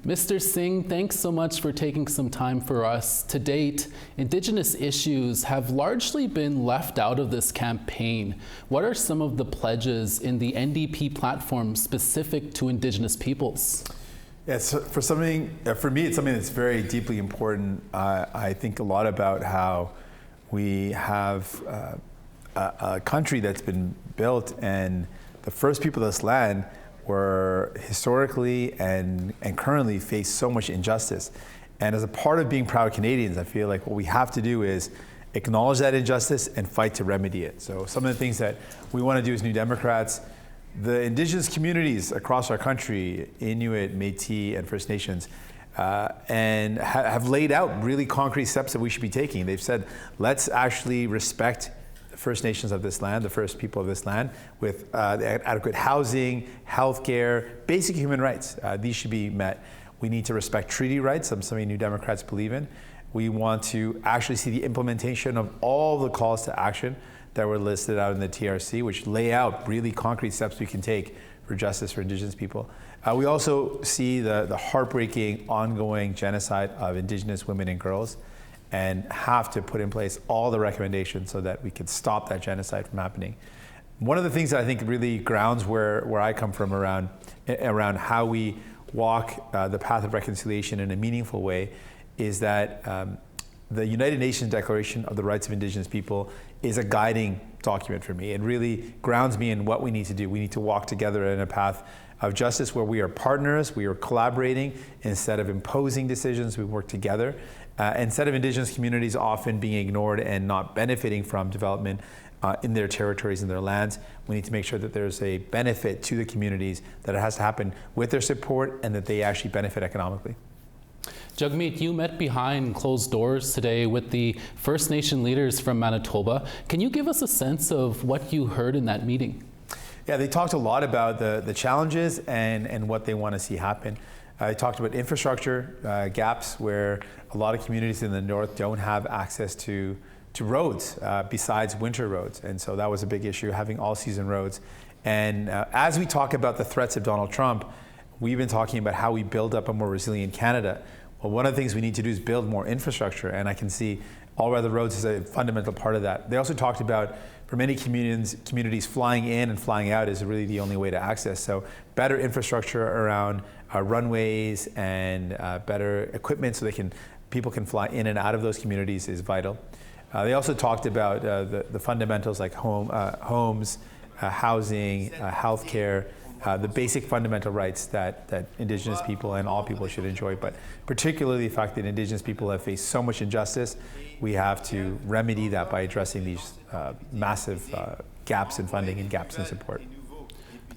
Mr. Singh, thanks so much for taking some time for us. To date, Indigenous issues have largely been left out of this campaign. What are some of the pledges in the NDP platform specific to Indigenous peoples? Yes, for me, it's something that's very deeply important. I think a lot about how we have a country that's been built, and the first people of this land were historically and currently face so much injustice. And as a part of being proud Canadians, I feel like what we have to do is acknowledge that injustice and fight to remedy it. So some of the things that we want to do as New Democrats, the Indigenous communities across our country, Inuit, Métis, and First Nations, and have laid out really concrete steps that we should be taking. They've said, let's actually respect First Nations of this land, the first people of this land, with adequate housing, healthcare, basic human rights. These should be met. We need to respect treaty rights, something New Democrats believe in. We want to actually see the implementation of all the calls to action that were listed out in the TRC, which lay out really concrete steps we can take for justice for Indigenous people. We also see the heartbreaking, ongoing genocide of Indigenous women and girls, and have to put in place all the recommendations so that we can stop that genocide from happening. One of the things that I think really grounds where I come from around how we walk the path of reconciliation in a meaningful way is that the United Nations Declaration of the Rights of Indigenous People is a guiding document for me. It really grounds me in what we need to do. We need to walk together in a path of justice where we are partners, we are collaborating. Instead of imposing decisions, we work together. Instead of Indigenous communities often being ignored and not benefiting from development in their territories and their lands, we need to make sure that there's a benefit to the communities, that it has to happen with their support and that they actually benefit economically. Jagmeet, you met behind closed doors today with the First Nation leaders from Manitoba. Can you give us a sense of what you heard in that meeting? Yeah, they talked a lot about the challenges and what they want to see happen. They talked about infrastructure gaps where a lot of communities in the north don't have access to roads besides winter roads. And so that was a big issue, having all-season roads. And as we talk about the threats of Donald Trump, we've been talking about how we build up a more resilient Canada. Well, one of the things we need to do is build more infrastructure, and I can see all-weather roads is a fundamental part of that. They also talked about, for many communities, flying in and flying out is really the only way to access. So better infrastructure around runways and better equipment so people can fly in and out of those communities is vital. They also talked about the fundamentals like homes, housing, healthcare, the basic fundamental rights that Indigenous people and all people should enjoy, but particularly the fact that Indigenous people have faced so much injustice. We have to remedy that by addressing these massive gaps in funding and gaps in support.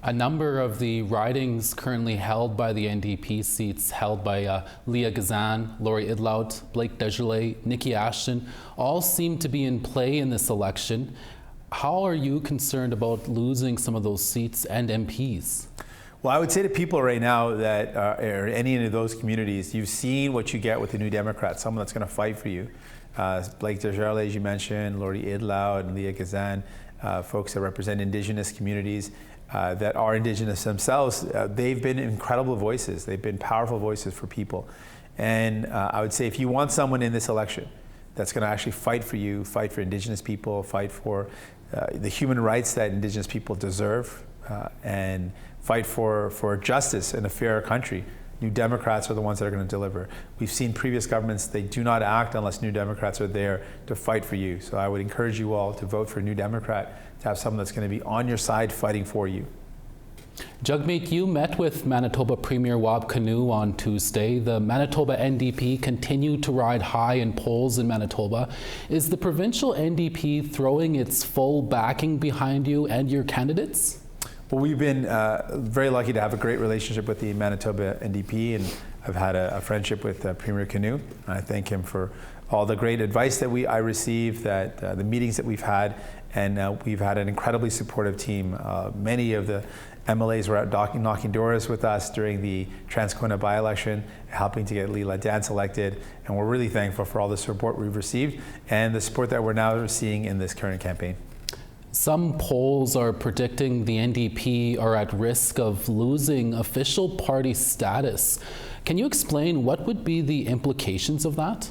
A number of the ridings currently held by the NDP, seats held by Leah Gazan, Laurie Idlaut, Blake Desjardins, Nikki Ashton, all seem to be in play in this election. How are you concerned about losing some of those seats and MPs? Well, I would say to people right now that are any of those communities, you've seen what you get with the New Democrats, someone that's going to fight for you. Blake Desjardins, as you mentioned, Laurie Idlaut and Leah Gazan, folks that represent Indigenous communities that are Indigenous themselves. They've been incredible voices. They've been powerful voices for people. And I would say if you want someone in this election that's going to actually fight for you, fight for Indigenous people, fight for the human rights that Indigenous people deserve, and fight for justice in a fair country, New Democrats are the ones that are going to deliver. We've seen previous governments, they do not act unless New Democrats are there to fight for you. So I would encourage you all to vote for a New Democrat, to have someone that's going to be on your side fighting for you. Jagmeet, you met with Manitoba Premier Wab Kinew on Tuesday. The Manitoba NDP continued to ride high in polls in Manitoba. Is the provincial NDP throwing its full backing behind you and your candidates? Well, we've been very lucky to have a great relationship with the Manitoba NDP, and I've had a friendship with Premier Kinew. I thank him for all the great advice that I received, the meetings that we've had, and we've had an incredibly supportive team. Many of the MLAs were out knocking doors with us during the Transcona by-election, helping to get Leela Dance elected, and we're really thankful for all the support we've received and the support that we're now seeing in this current campaign. Some polls are predicting the NDP are at risk of losing official party status. Can you explain what would be the implications of that?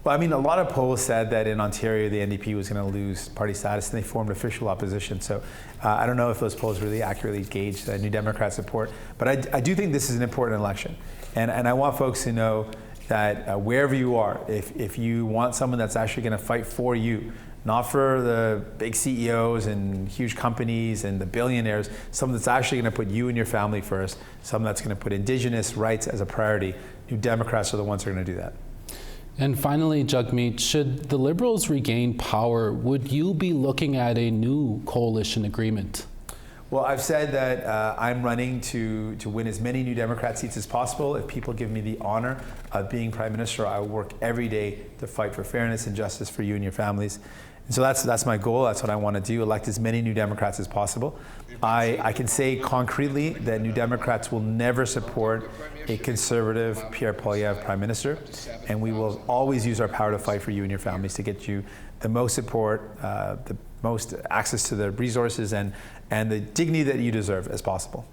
Well, I mean, a lot of polls said that in Ontario, the NDP was going to lose party status, and they formed official opposition. So I don't know if those polls really accurately gauged New Democrat support. But I do think this is an important election. And I want folks to know that wherever you are, if you want someone that's actually going to fight for you, not for the big CEOs and huge companies and the billionaires, someone that's actually going to put you and your family first, someone that's going to put Indigenous rights as a priority, New Democrats are the ones who are going to do that. And finally, Jagmeet, should the Liberals regain power, would you be looking at a new coalition agreement? Well, I've said that I'm running to win as many New Democrat seats as possible. If people give me the honor of being Prime Minister, I will work every day to fight for fairness and justice for you and your families. And so that's my goal. That's what I want to do, elect as many New Democrats as possible. I can say concretely that New Democrats will never support a conservative Pierre Poilievre Prime Minister, and we will always use our power to fight for you and your families to get you the most support, the most access to the resources and the dignity that you deserve as possible.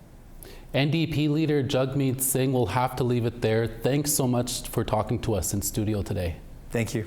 NDP Leader Jagmeet Singh will have to leave it there. Thanks so much for talking to us in studio today. Thank you.